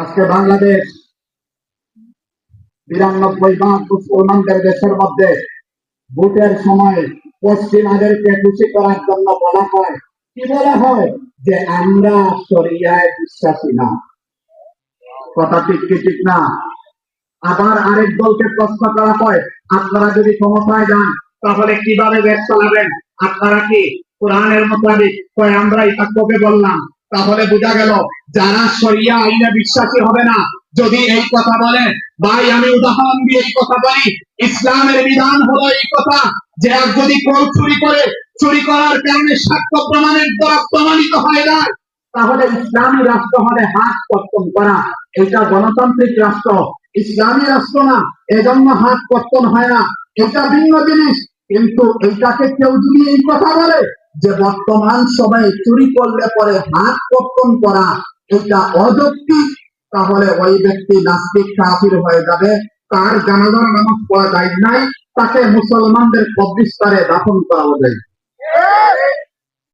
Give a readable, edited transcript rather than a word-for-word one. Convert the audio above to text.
আজকে বাংলাদেশ ৯২ ভাগ মুসলমানদের দেশের মধ্যে ভোটের সময় পশ্চিমাদেরকে খুশি করার জন্য বলা হয়, কি বলা হয় যে আমরা শরিয়ায় বিশ্বাসী না। কথা ঠিক কি ঠিক না? আবার আরেক দলকে প্রশ্ন করা হয়, আপনারা যদি ক্ষমতায় যান তাহলে কিভাবে দেশ চালাবেন? আপনারা কি কোরআনের মোতাবেক? আমরা এটা কবে বললাম? তাহলে বোঝা গেল যারা শরিয়া আইনে বিশ্বাসী হবে না যদি এই কথা বলে, ভাই আমি উদাহরণ দিয়ে এই কথা বলি, ইসলামের বিধান হলো এই কথা যে যদি কেউ চুরি করে, চুরি করার কারণে সাক্ষ্য প্রমাণের দ্বারা প্রমাণিত হয়ে যায়, তাহলে ইসলামী রাষ্ট্র হলে হাত কর্তন করা। এটা গণতান্ত্রিক রাষ্ট্র, ইসলামী রাষ্ট্র না, এজন্য হাত কর্তন হয় না। এটা ভিন্ন জিনিস। কিন্তু এইটাকে কেউ যদি এই কথা বলে যে বর্তমান সময়ে চুরি করলে পরে হাত কর্তন করা এটা অযৌক্তিক, তাহলে ওই ব্যক্তি নাস্তিক কাফির হয়ে যাবে। তার জানাজার নামাজ পড়া যায় নাই, তাকে মুসলমানদের কবরস্থানে দাফন করা হবে।